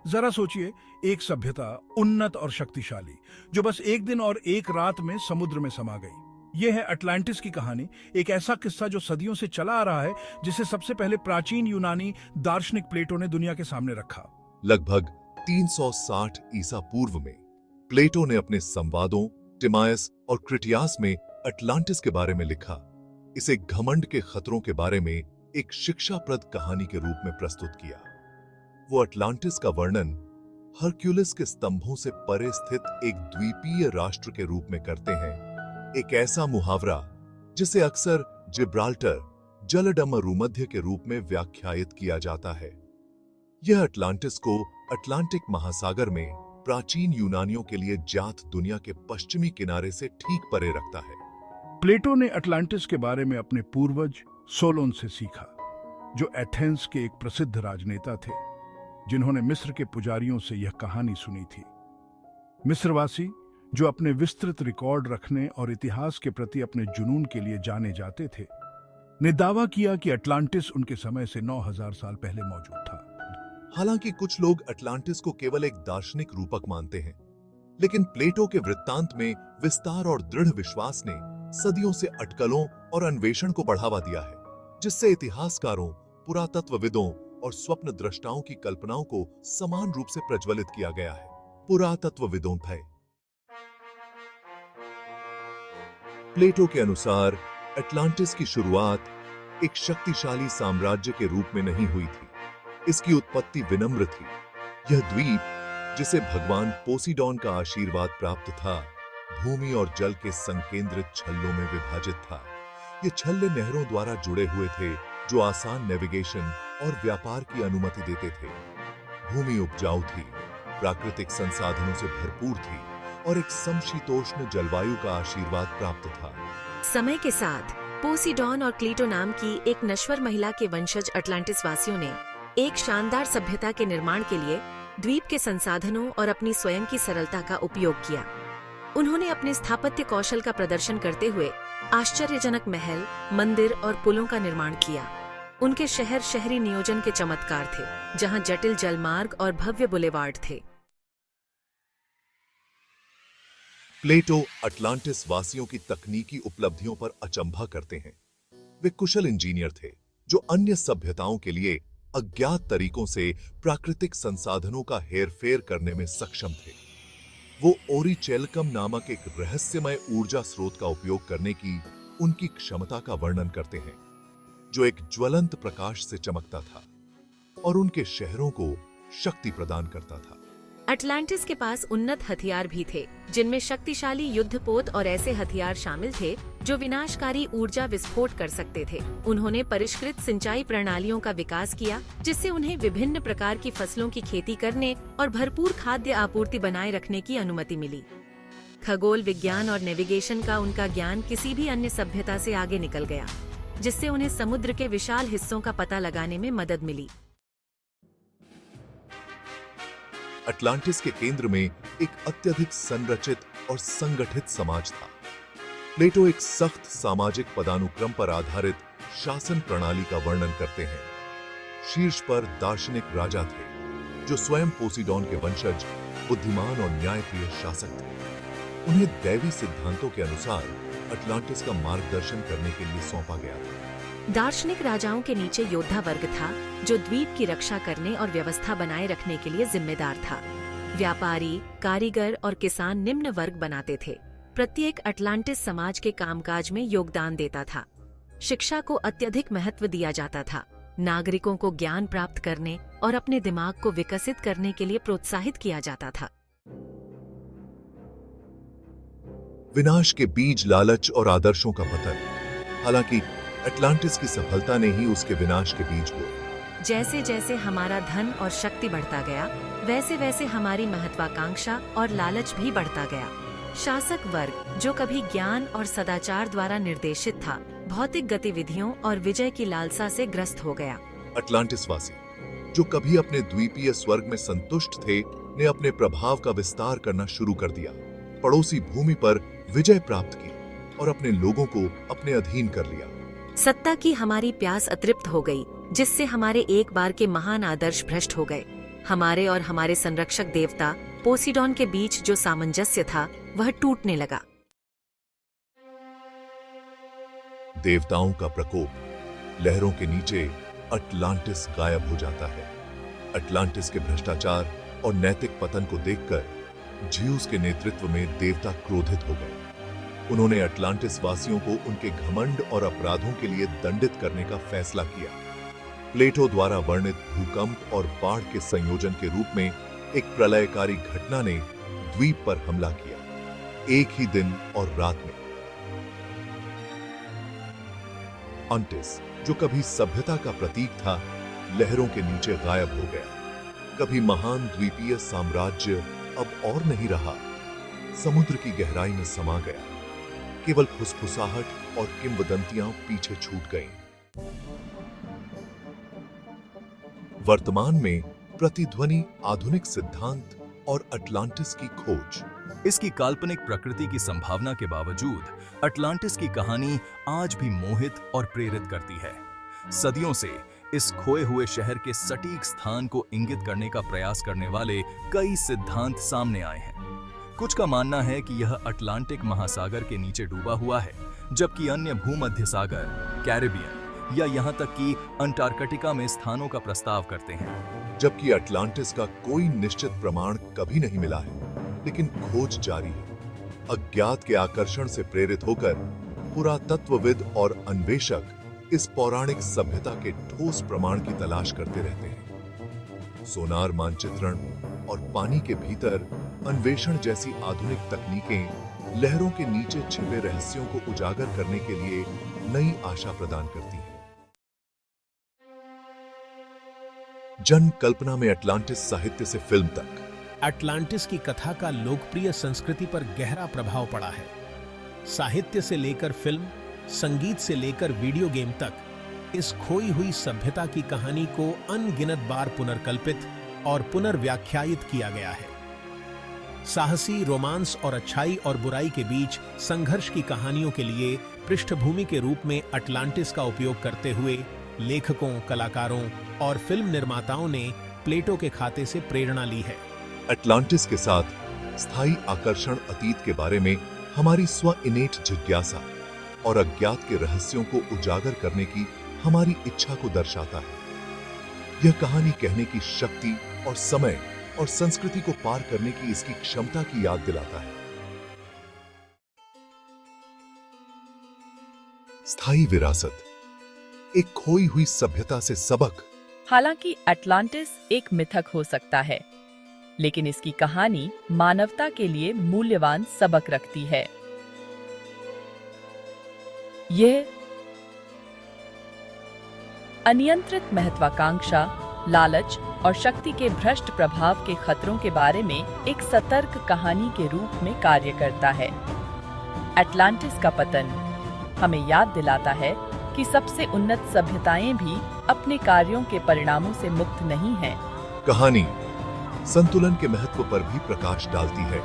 जरा सोचिए, एक सभ्यता उन्नत और शक्तिशाली जो बस एक दिन और एक रात में समुद्र में समा गई। यह है अटलांटिस की कहानी, एक ऐसा किस्सा जो सदियों से चला आ रहा है, जिसे सबसे पहले प्राचीन यूनानी दार्शनिक प्लेटो ने दुनिया के सामने रखा। लगभग 360 ईसा पूर्व में प्लेटो ने अपने संवादों टिमायस और क्रिटियास में अटलांटिस के बारे में लिखा। इसे घमंड के खतरों के बारे में एक शिक्षाप्रद कहानी के रूप में प्रस्तुत किया। वो अटलांटिस का वर्णन हरक्यूलिस के स्तंभों से परे स्थित एक द्वीपीय राष्ट्र के रूप में करते हैं, एक ऐसा मुहावरा जिसे अक्सर जिब्राल्टर जलडमरूमध्य के रूप में व्याख्यायित किया जाता है। यह अटलांटिस को अटलांटिक महासागर में प्राचीन यूनानियों के लिए ज्ञात दुनिया के पश्चिमी किनारे से ठीक परे रखता है। प्लेटो ने अटलांटिस के बारे में अपने पूर्वज सोलोन से सीखा, जो एथेंस के एक प्रसिद्ध राजनेता थे, जिन्होंने मिस्र के पुजारियों से यह कहानी सुनी थी। मिस्रवासी, जो अपने विस्तृत रिकॉर्ड रखने और इतिहास के प्रति अपने जुनून के लिए जाने जाते थे, ने दावा किया कि अटलांटिस उनके समय से 9000 साल पहले मौजूद था। हालांकि कुछ लोग अटलांटिस को केवल एक दार्शनिक रूपक मानते हैं, लेकिन प्लेटो के वृत्तांत में विस्तार और दृढ़ विश्वास ने सदियों से अटकलों और अन्वेषण को बढ़ावा दिया है, जिससे इतिहासकारों, पुरातत्वविदों और स्वप्न दृष्टाओं की कल्पनाओं को समान रूप से प्रज्वलित किया गया है। पुरातत्वविदों भय। प्लेटो के अनुसार अटलांटिस की शुरुआत एक शक्तिशाली साम्राज्य के रूप में नहीं हुई थी। इसकी उत्पत्ति विनम्र थी। यह द्वीप, जिसे भगवान पोसीडॉन का आशीर्वाद प्राप्त था, भूमि और जल के संकेंद्रित छल्लों में विभाजित था। ये छल्ले नहरों द्वारा जुड़े हुए थे, जो आसान नेविगेशन और व्यापार की अनुमति देते थे। भूमि उपजाऊ थी, प्राकृतिक संसाधनों से भरपूर थी और एक समशीतोष्ण जलवायु का आशीर्वाद प्राप्त था। समय के साथ पोसीडॉन और क्लीटो नाम की एक नश्वर महिला के वंशज अटलांटिस वासियों ने एक शानदार सभ्यता के निर्माण के लिए द्वीप के संसाधनों और अपनी स्वयं की सरलता का उपयोग किया। उन्होंने अपने स्थापत्य कौशल का प्रदर्शन करते हुए आश्चर्यजनक महल, मंदिर और पुलों का निर्माण किया। उनके शहर शहरी नियोजन के चमत्कार थे, जहां जटिल जलमार्ग और भव्य बुलेवार्ड थे। प्लेटो अटलांटिस वासियों की तकनीकी उपलब्धियों पर अचंभा करते हैं। वे कुशल इंजीनियर थे, जो अन्य सभ्यताओं के लिए अज्ञात तरीकों से प्राकृतिक संसाधनों का हेरफेर करने में सक्षम थे। वो ओरिचेलकम नामक एक रहस्यमय ऊर्जा स्रोत का उपयोग करने की उनकी क्षमता का वर्णन करते हैं, जो एक ज्वलंत प्रकाश से चमकता था और उनके शहरों को शक्ति प्रदान करता था। अटलांटिस के पास उन्नत हथियार भी थे, जिनमें शक्तिशाली युद्धपोत और ऐसे हथियार शामिल थे जो विनाशकारी ऊर्जा विस्फोट कर सकते थे। उन्होंने परिष्कृत सिंचाई प्रणालियों का विकास किया, जिससे उन्हें विभिन्न प्रकार की फसलों की खेती करने और भरपूर खाद्य आपूर्ति बनाए रखने की अनुमति मिली। खगोल विज्ञान और नेविगेशन का उनका ज्ञान किसी भी अन्य सभ्यता से आगे निकल गया, जिससे उन्हें समुद्र के विशाल हिस्सों का पता लगाने में मदद मिली। अटलांटिस के केंद्र में एक अत्यधिक संरचित और संगठित समाज था। प्लेटो एक सख्त सामाजिक पदानुक्रम पर आधारित शासन प्रणाली का वर्णन करते हैं। शीर्ष पर दार्शनिक राजा थे, जो स्वयं पोसीडॉन के वंशज, बुद्धिमान और न्यायप्रिय शासक थे। उन्हें दैवी सिद्धांतों के अनुसार अटलांटिस का मार्गदर्शन करने के लिए सौंपा गया था। दार्शनिक राजाओं के नीचे योद्धा वर्ग था, जो द्वीप की रक्षा करने और व्यवस्था बनाए रखने के लिए जिम्मेदार था। व्यापारी, कारीगर और किसान निम्न वर्ग बनाते थे। प्रत्येक अटलांटिस समाज के कामकाज में योगदान देता था। शिक्षा को अत्यधिक महत्व दिया जाता था। नागरिकों को ज्ञान प्राप्त करने और अपने दिमाग को विकसित करने के लिए प्रोत्साहित किया जाता था। विनाश के बीज लालच और आदर्शों का पतन। हालांकि अटलांटिस की सफलता ने ही उसके विनाश के बीज बोए। जैसे जैसे हमारा धन और शक्ति बढ़ता गया, वैसे वैसे हमारी महत्वाकांक्षा और लालच भी बढ़ता गया। शासक वर्ग, जो कभी ज्ञान और सदाचार द्वारा निर्देशित था, भौतिक गतिविधियों और विजय की लालसा से ग्रस्त हो गया। अटलांटिस वासी, जो कभी अपने द्वीपीय स्वर्ग में संतुष्ट थे, ने अपने प्रभाव का विस्तार करना शुरू कर दिया। पड़ोसी भूमि पर विजय प्राप्त की और अपने लोगों को अपने अधीन कर लिया। सत्ता की हमारी प्यास अतृप्त हो गई, जिससे हमारे एक बार के महान आदर्श भ्रष्ट हो गए। हमारे और हमारे संरक्षक देवता पोसीडॉन के बीच जो सामंजस्य था वह टूटने लगा। देवताओं का प्रकोप, लहरों के नीचे अटलांटिस गायब हो जाता है। अटलांटिस के भ्रष्टाचार और नैतिक पतन को देखकर ज़्यूस के नेतृत्व में देवता क्रोधित हो गए। उन्होंने अटलांटिस वासियों को उनके घमंड और अपराधों के लिए दंडित करने का फैसला किया। प्लेटो द्वारा वर्णित भूकंप और बाढ़ के संयोजन के रूप में एक प्रलयकारी घटना ने द्वीप पर हमला किया, एक ही दिन और रात में। अंटिस, जो कभी सभ्यता का प्रतीक था, लहरों के नीचे गायब हो गया। कभी महान द्वीपीय साम्राज्य अब और नहीं रहा, समुद्र की गहराई में समा गया। केवल फुसफुसाहट और किंवदंतियां पीछे छूट गईं। वर्तमान में प्रतिध्वनि, आधुनिक सिद्धांत और अटलांटिस की खोज। इसकी काल्पनिक प्रकृति की संभावना के बावजूद अटलांटिस की कहानी आज भी मोहित और प्रेरित करती है। सदियों से इस खोए हुए शहर के सटीक स्थान को इंगित करने का प्रयास करने वाले कई सिद्धांत सामने आए हैं। कुछ का मानना है कि यह अटलांटिक महासागर के नीचे डूबा हुआ है, जबकि अन्य भूमध्य सागर, कैरिबियन या यहाँ तक कि अंटार्कटिका में स्थानों का प्रस्ताव करते हैं। जबकि अटलांटिस का कोई निश्चित प्रमाण कभी नहीं मिला है, लेकिन खोज जारी है। अज्ञात के आकर्षण से प्रेरित होकर पुरातत्वविद और अन्वेषक इस पौराणिक सभ्यता के ठोस प्रमाण की तलाश करते रहते हैं। सोनार मानचित्रण और पानी के भीतर अन्वेषण जैसी आधुनिक तकनीकें लहरों के नीचे छिपे रहस्यों को उजागर करने के लिए नई आशा प्रदान करती हैं। जन कल्पना में अटलांटिस साहित्य से फिल्म तक अटलांटिस की कथा का लोकप्रिय संस्कृति पर गहरा प्रभाव पड़ा है। साहित्य से लेकर फिल्म, संगीत से लेकर वीडियो गेम तक इस खोई हुई सभ्यता की कहानी को अनगिनत बार पुनर्कल्पित और पुनर्व्याख्यायित किया गया है। साहसी, रोमांस और अच्छाई और बुराई के बीच संघर्ष की कहानियों के लिए पृष्ठभूमि के रूप में अटलांटिस का उपयोग करते हुए लेखकों, कलाकारों और फिल्म निर्माताओं ने प्लेटो के खाते से प्रेरणा ली है। अटलांटिस के साथ स्थायी आकर्षण अतीत के बारे में हमारी स्व-इनेट जिज्ञासा और अज्ञात के रहस्यों को उजागर करने की हमारी इच्छा को दर्शाता है। यह कहानी कहने की शक्ति और समय और संस्कृति को पार करने की इसकी क्षमता की याद दिलाता है। स्थायी विरासत, एक खोई हुई सभ्यता से सबक। हालांकि अटलांटिस एक मिथक हो सकता है, लेकिन इसकी कहानी मानवता के लिए मूल्यवान सबक रखती है। यह अनियंत्रित महत्वाकांक्षा, लालच और शक्ति के भ्रष्ट प्रभाव के खतरों के बारे में एक सतर्क कहानी के रूप में कार्य करता है। अटलांटिस का पतन हमें याद दिलाता है कि सबसे उन्नत सभ्यताएं भी अपने कार्यों के परिणामों से मुक्त नहीं हैं। कहानी संतुलन के महत्व पर भी प्रकाश डालती है।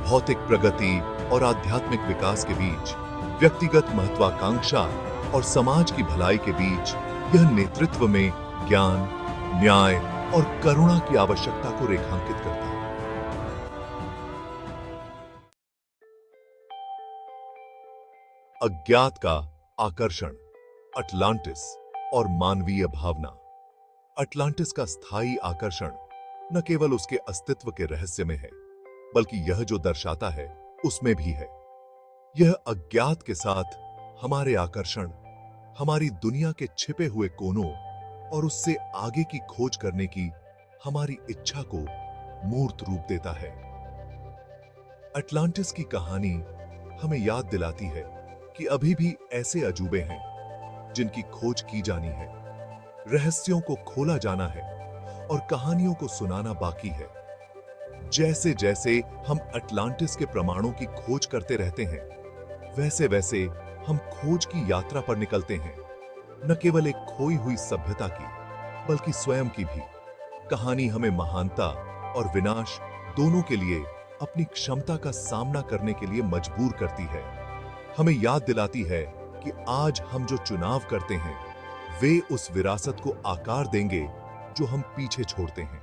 भौतिक प्रगति और आध्यात्मिक विकास के बीच, व्यक्तिगत महत्वाकांक्षा और समाज की भलाई के बीच यह नेतृत्व में ज्ञान, न्याय और करुणा की आवश्यकता को रेखांकित करता है। अज्ञात का आकर्षण, अटलांटिस और मानवीय भावना। अटलांटिस का स्थायी आकर्षण न केवल उसके अस्तित्व के रहस्य में है, बल्कि यह जो दर्शाता है उसमें भी है। यह अज्ञात के साथ हमारे आकर्षण, हमारी दुनिया के छिपे हुए कोनों और उससे आगे की खोज करने की हमारी इच्छा को मूर्त रूप देता है। अटलांटिस की कहानी हमें याद दिलाती है कि अभी भी ऐसे अजूबे हैं जिनकी खोज की जानी है, रहस्यों को खोला जाना है और कहानियों को सुनाना बाकी है। जैसे जैसे हम अटलांटिस के प्रमाणों की खोज करते रहते हैं, वैसे वैसे हम खोज की यात्रा पर निकलते हैं, न केवल एक खोई हुई सभ्यता की, बल्कि स्वयं की भी। कहानी हमें महानता और विनाश दोनों के लिए अपनी क्षमता का सामना करने के लिए मजबूर करती है। हमें याद दिलाती है कि आज हम जो चुनाव करते हैं, वे उस विरासत को आकार देंगे जो हम पीछे छोड़ते हैं।